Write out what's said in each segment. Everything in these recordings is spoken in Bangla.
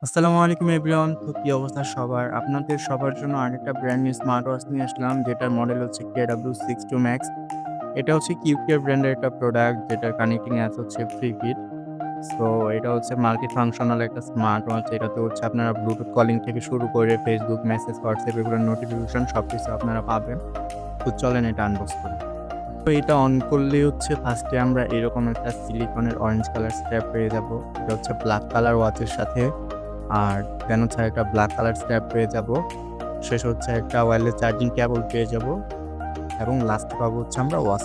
আসসালামু আলাইকুম এভরিওয়ান। তো কি অবস্থা সবার? আপনাদের সবার জন্য আরেকটা ব্র্যান্ড নিউ স্মার্ট ওয়াচ নিয়ে আসলাম, যেটার মডেল হচ্ছে KW62 Max। এটা হচ্ছে কিউকের ব্র্যান্ডের একটা প্রোডাক্ট, যেটার কানেক্টিং অ্যাপস হচ্ছে ফ্রিফিট। সো এটা হচ্ছে মাল্টি ফাংশনাল একটা স্মার্ট ওয়াচ। এটাতে হচ্ছে আপনারা ব্লুটুথ কলিং থেকে শুরু করে ফেসবুক মেসেজ, হোয়াটসঅ্যাপ এগুলোর নোটিফিকেশন সবকিছু আপনারা পাবেন। তো চলেন এটা আনবক্স করি। তো এটা অন করলেই হচ্ছে ফার্স্টে আমরা এরকম একটা সিলিকনের অরেঞ্জ কালার স্ট্র্যাপ পেয়ে যাবো। এটা হচ্ছে ব্ল্যাক কালার ওয়াচের সাথে। আর দেন হচ্ছে একটা ব্ল্যাক কালার স্ট্র্যাপ পেয়ে যাব। শেষ হচ্ছে একটা ওয়্যারলেস চার্জিং কেবল পেয়ে যাব এবং লাস্টে পাবো হচ্ছে আমরা ওয়াচ।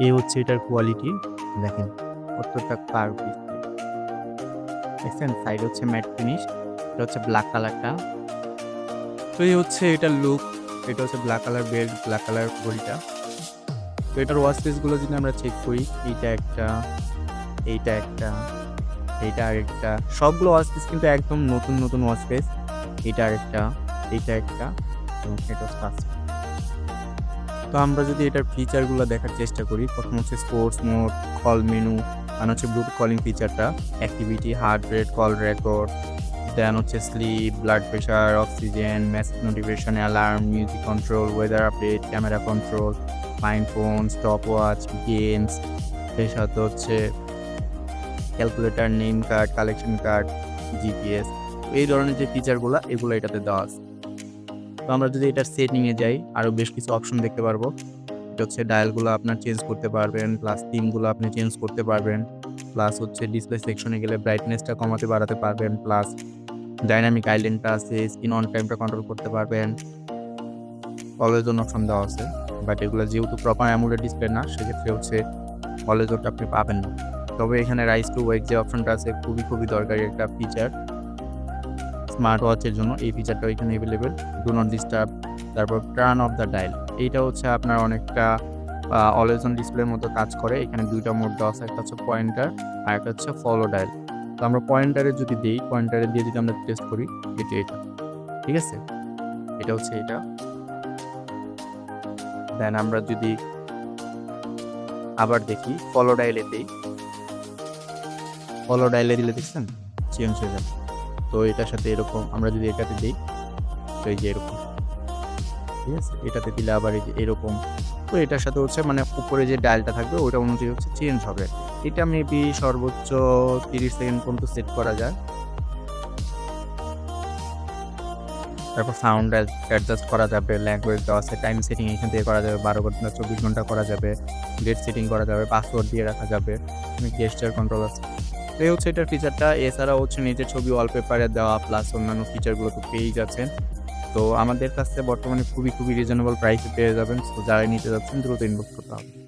এই হচ্ছে এটার কোয়ালিটি। দেখেন কতটা কার্ভ ডিসপ্লে। দেখছেন সাইড হচ্ছে ম্যাট ফিনিশ। এটা হচ্ছে ব্ল্যাক কালারটা। তো এই হচ্ছে এটার লুক। এটা হচ্ছে black colour belt, black colour ঘড়িটা। তো এটার ওয়াচ পেসগুলো যদি আমরা চেক করি, এইটা একটা, এইটা একটা, এইটা আরেকটা, সবগুলো ওয়াচ পিস কিন্তু একদম নতুন নতুন ওয়াচ পিস। এটা আরেকটা, এইটা একটা এবং এটা ফার্স্ট। তো আমরা যদি এটার ফিচারগুলো দেখার চেষ্টা করি, প্রথম হচ্ছে স্পোর্টস মোড, কল মেনু, আর হচ্ছে ব্লুটুথ কলিং ফিচারটা, activity, heart rate, call record, then হচ্ছে sleep, blood pressure, oxygen, message notification, alarm, music control, weather update, camera control, mind phone, stopwatch, games, এর সাথে হচ্ছে calculator, name card, collection card, GPS. এই ধরনের যে ফিচারগুলো এগুলো এটাতে দেওয়া আছে। তো আমরা যদি এটার সেটিংয়ে যাই, আরও বেশ কিছু অপশন দেখতে পারবো। এটা হচ্ছে ডায়ালগুলো আপনার চেঞ্জ করতে পারবেন, প্লাস থিমগুলো আপনি চেঞ্জ করতে পারবেন, প্লাস হচ্ছে ডিসপ্লে সেকশনে গেলে ব্রাইটনেসটা কমাতে বাড়াতে পারবেন, প্লাস ডাইনামিক আইল্যান্ডটা আছে, স্ক্রিন অন টাইমটা কন্ট্রোল করতে পারবেন। অলওয়েজ অন অপশন দেওয়া আছে, বাট এগুলো যেহেতু প্রপার অ্যামোলেড ডিসপ্লে না, সেক্ষেত্রে হচ্ছে অলওয়েজ অনটা আপনি পাবেন না। তবে এখানে রাইজ টু ওয়েক যে অপশনটা আছে, খুবই খুবই দরকারি একটা ফিচার স্মার্ট ওয়াচের জন্য। এই ফিচারটাও এখানে অ্যাভেলেবেল। ডু নট ডিস্টার্ব, তারপর টার্ন অফ দ্য ডায়াল। এইটা হচ্ছে আপনার অনেকটা অলওয়েজ অন ডিসপ্লের মতো কাজ করে। এখানে দুইটা মোড দেওয়া আছে, একটা হচ্ছে পয়েন্টার আর একটা হচ্ছে ফলো ডায়াল। তো আমরা পয়েন্টারে যদি দিই, পয়েন্টারে দিয়ে যদি আমরা টেস্ট করি, এটা ঠিক আছে, এটা হচ্ছে এটা। দেন আমরা যদি আবার দেখি ফলো ডায়ালে দিই, ফলো ডায়ালে দিলে দেখছেন চেঞ্জ হয়ে যাবে। তো এটার সাথে এরকম আমরা যদি এটাতে দিই, তো এই যে এরকম, ঠিক আছে, এটাতে দিলে আবার এই যে এরকম। তো এটার সাথে হচ্ছে মানে উপরে যে ডায়ালটা থাকবে ওটা অনুযায়ী হচ্ছে চেঞ্জ হবে। এটা মেবি সর্বোচ্চ 30 সেকেন্ড পর্যন্ত সেট করা যায়। তারপর সাউন্ড অ্যাডজাস্ট করা যাবে, ল্যাঙ্গুয়েজ দেওয়া আছে, টাইম সেটিং এখান থেকে করা যাবে, 12 ঘন্টা 24 ঘন্টা করা যাবে, ডেট সেটিং করা যাবে, পাসওয়ার্ড দিয়ে রাখা যাবে, গেস্টার কন্ট্রোল আছে। তো এই হচ্ছে এটার ফিচারটা। এছাড়াও হচ্ছে নিজের ছবি ওয়ালপেপারে দেওয়া, প্লাস অন্যান্য ফিচারগুলো তো পেয়েই যাচ্ছেন। তো আমাদের কাছে বর্তমানে খুবই খুবই রিজনেবল প্রাইসে পেয়ে যাবেন। তো যারা নিতে যাচ্ছেন দ্রুত ইনবক্স করতে হবে।